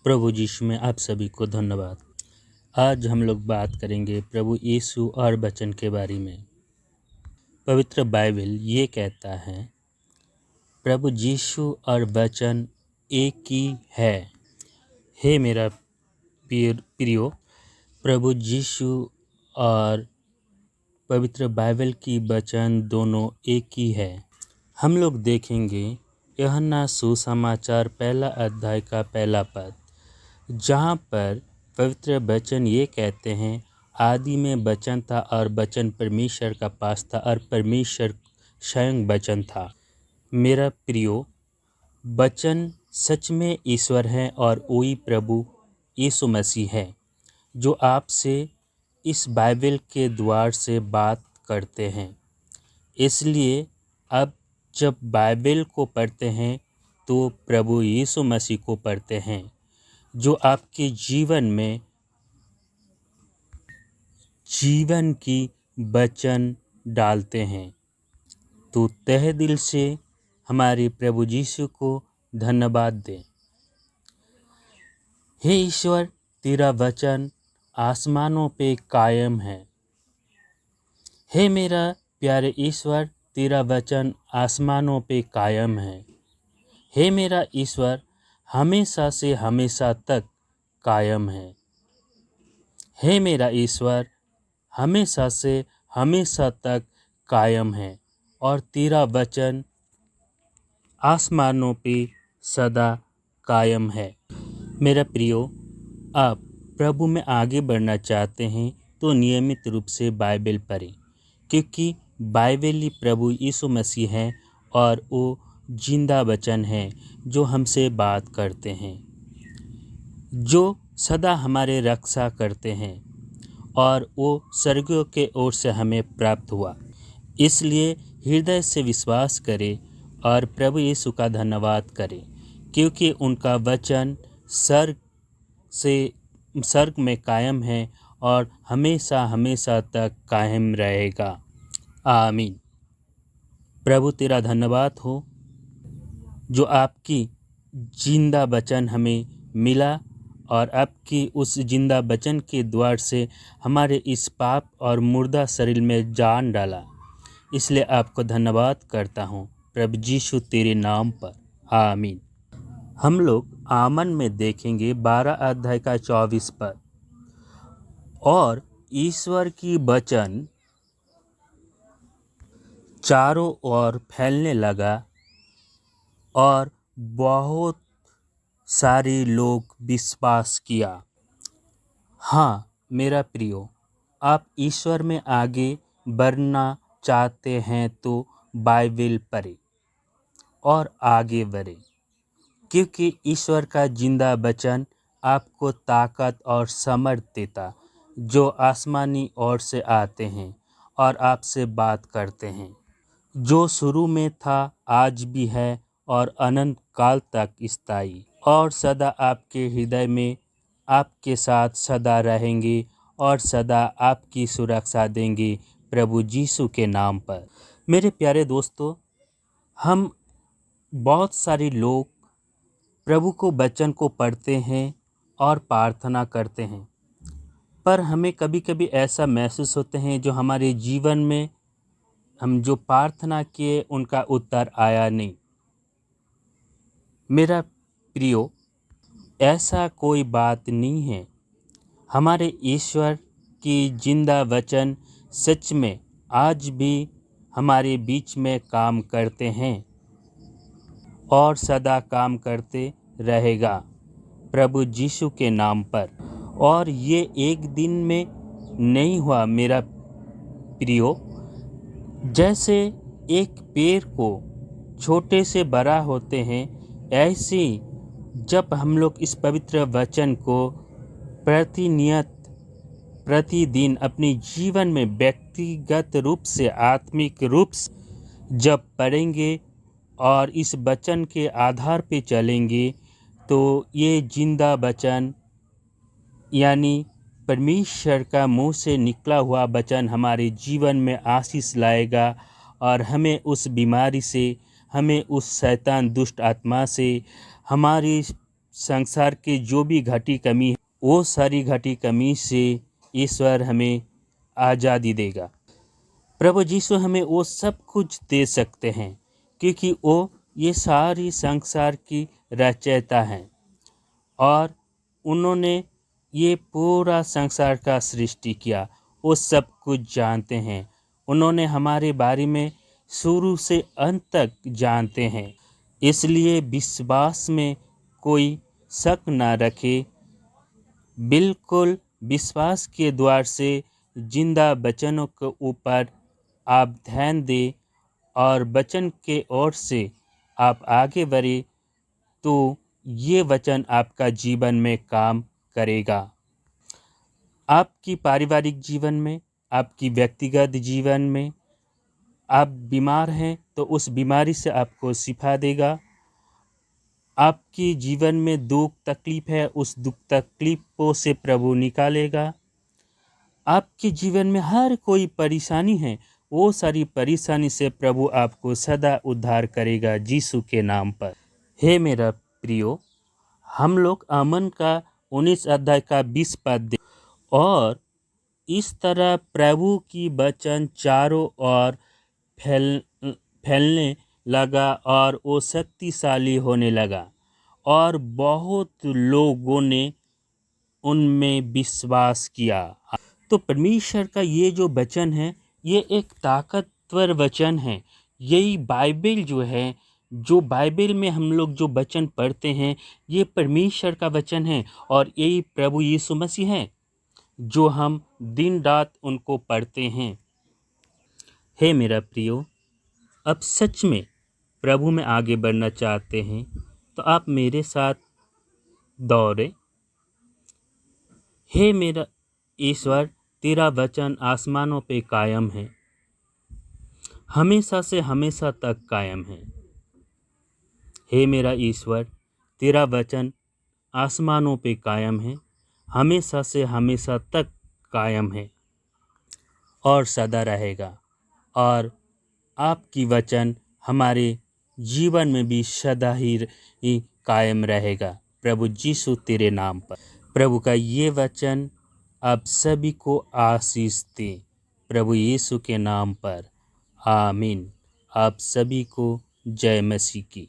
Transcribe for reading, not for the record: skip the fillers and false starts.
प्रभु यीशु में आप सभी को धन्यवाद। आज हम लोग बात करेंगे प्रभु यीशु और वचन के बारे में। पवित्र बाइबल ये कहता है, प्रभु यीशु और वचन एक ही है। हे मेरा प्रियो, प्रभु यीशु और पवित्र बाइबल की वचन दोनों एक ही है। हम लोग देखेंगे यूहन्ना सुसमाचार 1 अध्याय का 1 पद, जहाँ पर पवित्र वचन ये कहते हैं, आदि में वचन था और वचन परमेश्वर का पास था और परमेश्वर स्वयं वचन था। मेरा प्रियो, वचन सच में ईश्वर है और वही प्रभु यीशु मसीह है जो आपसे इस बाइबल के द्वार से बात करते हैं। इसलिए अब जब बाइबल को पढ़ते हैं तो प्रभु यीशु मसीह को पढ़ते हैं जो आपके जीवन में जीवन की वचन डालते हैं। तो तहे दिल से हमारे प्रभु यीशु को धन्यवाद दें। हे ईश्वर, तेरा वचन आसमानों पे कायम है। हे मेरा प्यारे ईश्वर, तेरा वचन आसमानों पे कायम है। हे मेरा ईश्वर, हमेशा से हमेशा तक कायम है। हे मेरा ईश्वर, हमेशा से हमेशा तक कायम है और तेरा वचन आसमानों पे सदा कायम है। मेरा प्रियो, आप प्रभु में आगे बढ़ना चाहते हैं तो नियमित रूप से बाइबल पढ़ें, क्योंकि बाइबल ही प्रभु यीशु मसीह है और वो जिंदा वचन है जो हमसे बात करते हैं, जो सदा हमारे रक्षा करते हैं और वो स्वर्गों के ओर से हमें प्राप्त हुआ। इसलिए हृदय से विश्वास करें और प्रभु यीशु का धन्यवाद करें, क्योंकि उनका वचन स्वर्ग में कायम है और हमेशा हमेशा तक कायम रहेगा। आमीन। प्रभु तेरा धन्यवाद हो जो आपकी जिंदा वचन हमें मिला और आपकी उस जिंदा वचन के द्वार से हमारे इस पाप और मुर्दा शरीर में जान डाला। इसलिए आपको धन्यवाद करता हूँ प्रभु यीशु तेरे नाम पर। आमीन। हम लोग आमन में देखेंगे 12 अध्याय का 24 पद, और ईश्वर की वचन चारों ओर फैलने लगा और बहुत सारे लोग विश्वास किया। हाँ मेरा प्रियो, आप ईश्वर में आगे बढ़ना चाहते हैं तो बाइबल पढ़ें और आगे बढ़ें, क्योंकि ईश्वर का जिंदा वचन आपको ताकत और सामर्थ देता, जो आसमानी ओर से आते हैं और आपसे बात करते हैं, जो शुरू में था, आज भी है और अनंत काल तक स्थायी और सदा आपके हृदय में आपके साथ सदा रहेंगे और सदा आपकी सुरक्षा देंगे प्रभु यीशु के नाम पर। मेरे प्यारे दोस्तों, हम बहुत सारे लोग प्रभु को वचन को पढ़ते हैं और प्रार्थना करते हैं, पर हमें कभी कभी ऐसा महसूस होते हैं जो हमारे जीवन में हम जो प्रार्थना किए उनका उत्तर आया नहीं। मेरा प्रियो, ऐसा कोई बात नहीं है। हमारे ईश्वर की जिंदा वचन सच में आज भी हमारे बीच में काम करते हैं और सदा काम करते रहेगा प्रभु यीशु के नाम पर। और ये एक दिन में नहीं हुआ मेरा प्रियो। जैसे एक पेड़ को छोटे से बड़ा होते हैं, ऐसे जब हम लोग इस पवित्र वचन को प्रतिदिन अपने जीवन में व्यक्तिगत रूप से, आत्मिक रूप से जब पढ़ेंगे और इस वचन के आधार पे चलेंगे, तो ये जिंदा वचन यानी परमेश्वर का मुंह से निकला हुआ वचन हमारे जीवन में आशीष लाएगा और हमें उस बीमारी से, हमें उस शैतान दुष्ट आत्मा से, हमारी संसार के जो भी घटी कमी है, वो सारी घटी कमी से ईश्वर हमें आज़ादी देगा। प्रभु यीशु हमें वो सब कुछ दे सकते हैं, क्योंकि वो ये सारी संसार की रचयिता हैं और उन्होंने ये पूरा संसार का सृष्टि किया। वो सब कुछ जानते हैं। उन्होंने हमारे बारे में शुरू से अंत तक जानते हैं। इसलिए विश्वास में कोई शक ना रखे, बिल्कुल विश्वास के द्वार से जिंदा वचनों के ऊपर आप ध्यान दें और वचन के ओर से आप आगे बढ़े, तो ये वचन आपका जीवन में काम करेगा। आपकी पारिवारिक जीवन में, आपकी व्यक्तिगत जीवन में आप बीमार हैं तो उस बीमारी से आपको शिफा देगा। आपकी जीवन में दुख तकलीफ है, उस दुख तकलीफों से प्रभु निकालेगा। आपके जीवन में हर कोई परेशानी है, वो सारी परेशानी से प्रभु आपको सदा उद्धार करेगा यीशु के नाम पर। हे मेरा प्रियो, हम लोग आमन का 19 अध्याय का 20 पद दे और इस तरह प्रभु की वचन चारों ओर फैलने लगा और वो शक्तिशाली होने लगा और बहुत लोगों ने उनमें विश्वास किया। तो परमेश्वर का ये जो वचन है, ये एक ताकतवर वचन है। यही बाइबल जो है, जो बाइबल में हम लोग जो वचन पढ़ते हैं, ये परमेश्वर का वचन है और यही प्रभु यीशु मसीह है जो हम दिन रात उनको पढ़ते हैं। हे मेरा प्रियो, अब सच में प्रभु में आगे बढ़ना चाहते हैं तो आप मेरे साथ दौड़े। हे मेरा ईश्वर, तेरा वचन आसमानों पे कायम है, हमेशा से हमेशा तक कायम है। हे मेरा ईश्वर, तेरा वचन आसमानों पे कायम है, हमेशा से हमेशा तक कायम है और सदा रहेगा। और आपकी वचन हमारे जीवन में भी सदा ही कायम रहेगा। प्रभु यीशु तेरे नाम पर प्रभु का ये वचन आप सभी को आशीष दे, प्रभु यीशु के नाम पर। आमीन। आप सभी को जय मसीह की।